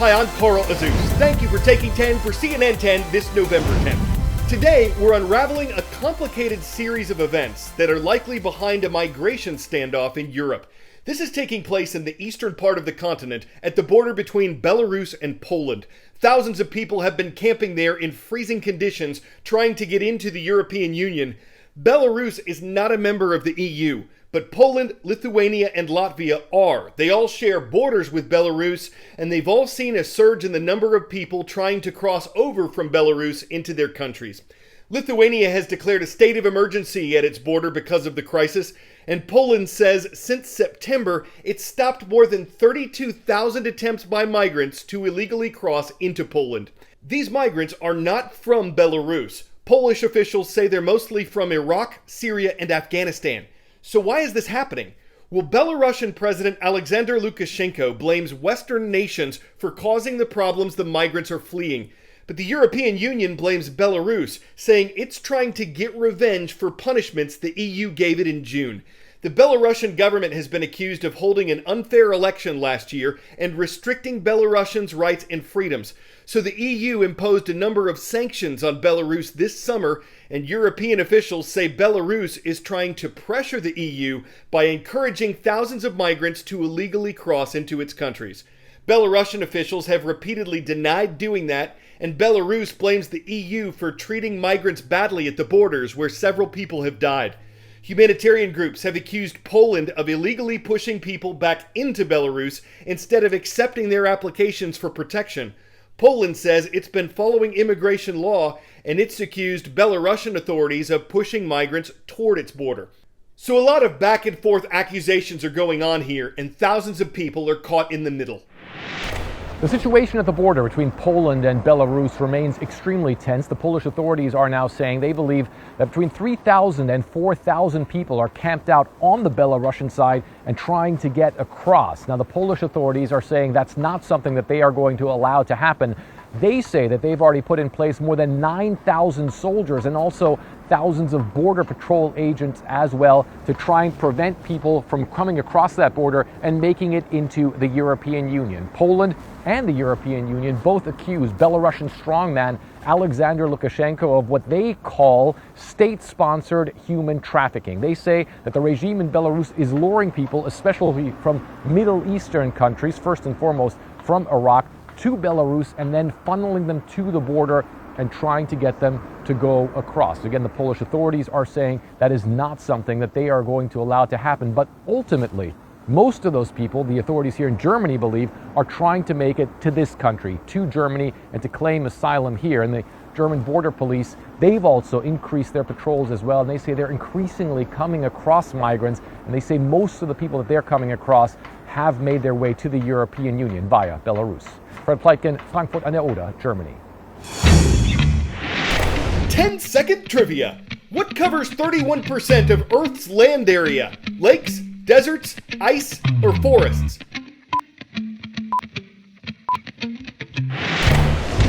Hi, I'm Carl Azus. Thank you for taking 10 for CNN 10 this November 10th. Today, we're unraveling a complicated series of events that are likely behind a migration standoff in Europe. This is taking place in the eastern part of the continent at the border between Belarus and Poland. Thousands of people have been camping there in freezing conditions trying to get into the European Union. Belarus is not a member of the EU, but Poland, Lithuania, and Latvia are. They all share borders with Belarus, and they've all seen a surge in the number of people trying to cross over from Belarus into their countries. Lithuania has declared a state of emergency at its border because of the crisis, and Poland says since September, it's stopped more than 32,000 attempts by migrants to illegally cross into Poland. These migrants are not from Belarus. Polish officials say they're mostly from Iraq, Syria, and Afghanistan. So why is this happening? Well, Belarusian President Alexander Lukashenko blames Western nations for causing the problems the migrants are fleeing. But the European Union blames Belarus, saying it's trying to get revenge for punishments the EU gave it in June. The Belarusian government has been accused of holding an unfair election last year and restricting Belarusians' rights and freedoms. So the EU imposed a number of sanctions on Belarus this summer, and European officials say Belarus is trying to pressure the EU by encouraging thousands of migrants to illegally cross into its countries. Belarusian officials have repeatedly denied doing that, and Belarus blames the EU for treating migrants badly at the borders, where several people have died. Humanitarian groups have accused Poland of illegally pushing people back into Belarus instead of accepting their applications for protection. Poland says it's been following immigration law, and it's accused Belarusian authorities of pushing migrants toward its border. So a lot of back and forth accusations are going on here, and thousands of people are caught in the middle. The situation at the border between Poland and Belarus remains extremely tense. The Polish authorities are now saying they believe that between 3,000 and 4,000 people are camped out on the Belarusian side and trying to get across. Now, the Polish authorities are saying that's not something that they are going to allow to happen. They say that they've already put in place more than 9,000 soldiers and also thousands of border patrol agents as well to try and prevent people from coming across that border and making it into the European Union. Poland and the European Union both accuse Belarusian strongman Alexander Lukashenko of what they call state-sponsored human trafficking. They say that the regime in Belarus is luring people, especially from Middle Eastern countries, first and foremost from Iraq, to Belarus and then funneling them to the border and trying to get them to go across. Again, the Polish authorities are saying that is not something that they are going to allow to happen. But ultimately, most of those people, the authorities here in Germany believe, are trying to make it to this country, to Germany, and to claim asylum here. And the German border police, they've also increased their patrols as well. And they say they're increasingly coming across migrants. And they say most of the people that they're coming across have made their way to the European Union via Belarus. Fred Pleitgen, Frankfurt an der Oder, Germany. 10-second trivia. What covers 31% of Earth's land area? Lakes, deserts, ice, or forests?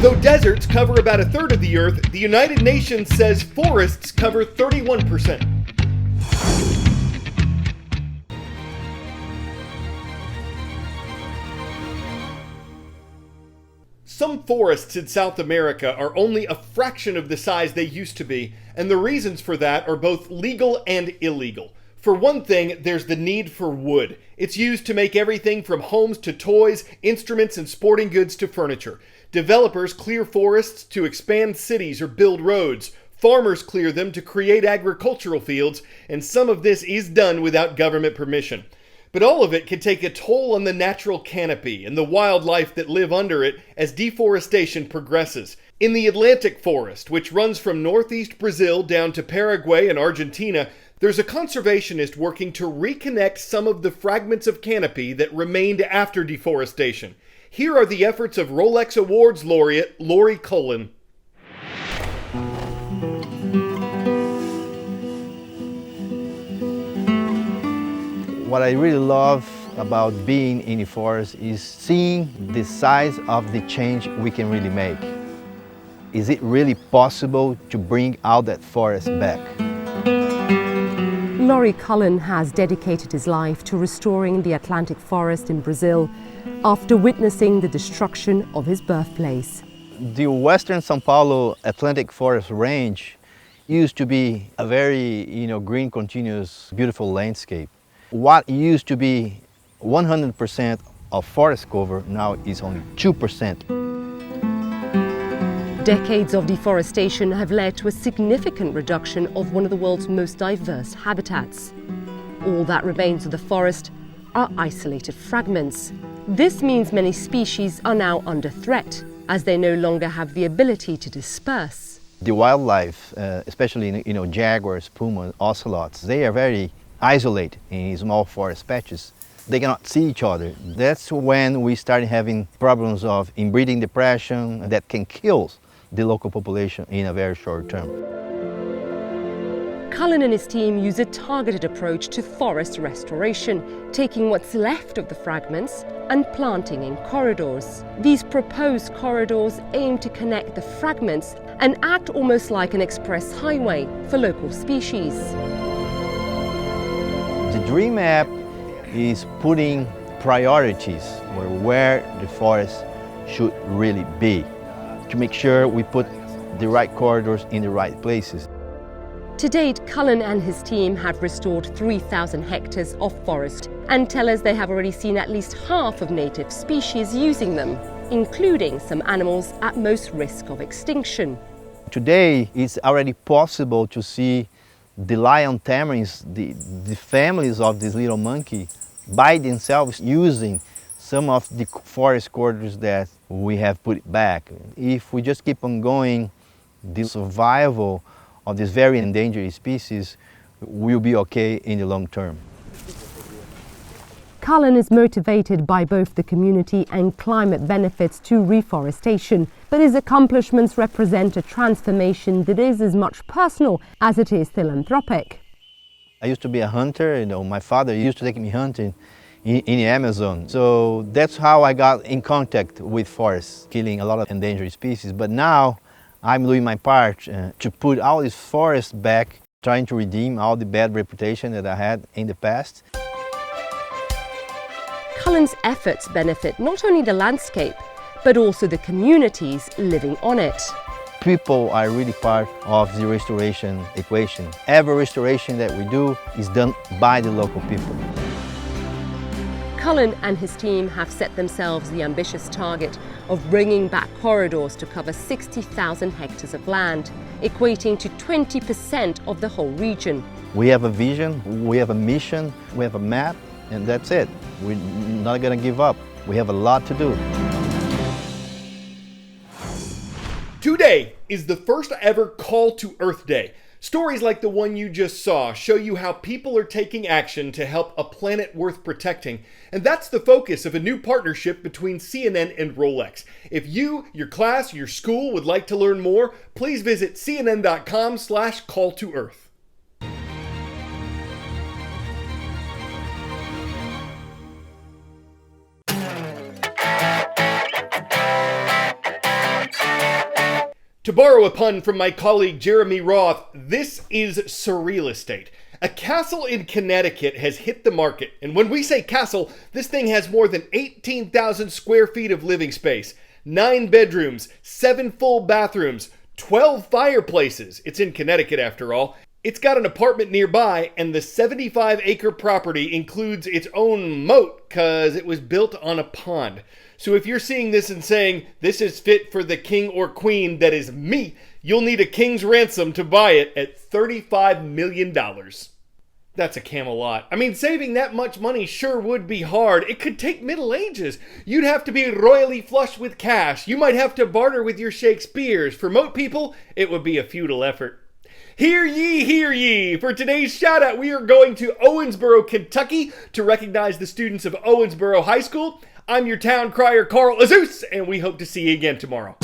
Though deserts cover about a third of the Earth, the United Nations says forests cover 31%. Some forests in South America are only a fraction of the size they used to be, and the reasons for that are both legal and illegal. For one thing, there's the need for wood. It's used to make everything from homes to toys, instruments, and sporting goods to furniture. Developers clear forests to expand cities or build roads. Farmers clear them to create agricultural fields, and some of this is done without government permission. But all of it can take a toll on the natural canopy and the wildlife that live under it as deforestation progresses. In the Atlantic forest, which runs from northeast Brazil down to Paraguay and Argentina, there's a conservationist working to reconnect some of the fragments of canopy that remained after deforestation. Here are the efforts of Rolex Awards laureate Lori Cullen. What I really love about being in the forest is seeing the size of the change we can really make. Is it really possible to bring out that forest back? Lori Cullen has dedicated his life to restoring the Atlantic forest in Brazil after witnessing the destruction of his birthplace. The western São Paulo Atlantic Forest Range used to be a very, green, continuous, beautiful landscape. What used to be 100% of forest cover now is only 2%. Decades of deforestation have led to a significant reduction of one of the world's most diverse habitats. All that remains of the forest are isolated fragments. This means many species are now under threat, as they no longer have the ability to disperse. The wildlife, especially jaguars, pumas, ocelots, they are very isolated in small forest patches. They cannot see each other. That's when we start having problems of inbreeding depression that can kill the local population in a very short term. Cullen and his team use a targeted approach to forest restoration, taking what's left of the fragments and planting in corridors. These proposed corridors aim to connect the fragments and act almost like an express highway for local species. The dream map is putting priorities where the forest should really be, to make sure we put the right corridors in the right places. To date, Cullen and his team have restored 3,000 hectares of forest and tell us they have already seen at least half of native species using them, including some animals at most risk of extinction. Today, it's already possible to see the lion tamarins, the families of this little monkey, by themselves using some of the forest corridors that we have put back. If we just keep on going, the survival of this very endangered species will be okay in the long term. Cullen is motivated by both the community and climate benefits to reforestation, but his accomplishments represent a transformation that is as much personal as it is philanthropic. I used to be a hunter, my father used to take me hunting in the Amazon. So that's how I got in contact with forests, killing a lot of endangered species. But now I'm doing my part to put all these forests back, trying to redeem all the bad reputation that I had in the past. Cullen's efforts benefit not only the landscape, but also the communities living on it. People are really part of the restoration equation. Every restoration that we do is done by the local people. Cullen and his team have set themselves the ambitious target of bringing back corridors to cover 60,000 hectares of land, equating to 20% of the whole region. We have a vision, we have a mission, we have a map, and that's it. We're not going to give up. We have a lot to do. Today is the first ever Call to Earth Day. Stories like the one you just saw show you how people are taking action to help a planet worth protecting. And that's the focus of a new partnership between CNN and Rolex. If you, your class, your school would like to learn more, please visit cnn.com/call-to-earth. To borrow a pun from my colleague Jeremy Roth, this is surreal estate. A castle in Connecticut has hit the market, and when we say castle, this thing has more than 18,000 square feet of living space, 9 bedrooms, 7 full bathrooms, 12 fireplaces. It's in Connecticut after all. It's got an apartment nearby, and the 75-acre property includes its own moat because it was built on a pond. So if you're seeing this and saying, this is fit for the king or queen that is me, you'll need a king's ransom to buy it at $35 million. That's a Camelot. I mean, saving that much money sure would be hard. It could take Middle Ages. You'd have to be royally flush with cash. You might have to barter with your Shakespeares. For moat people, it would be a futile effort. Hear ye, hear ye! For today's shout out, we are going to Owensboro, Kentucky to recognize the students of Owensboro High School. I'm your town crier, Carl Azus, and we hope to see you again tomorrow.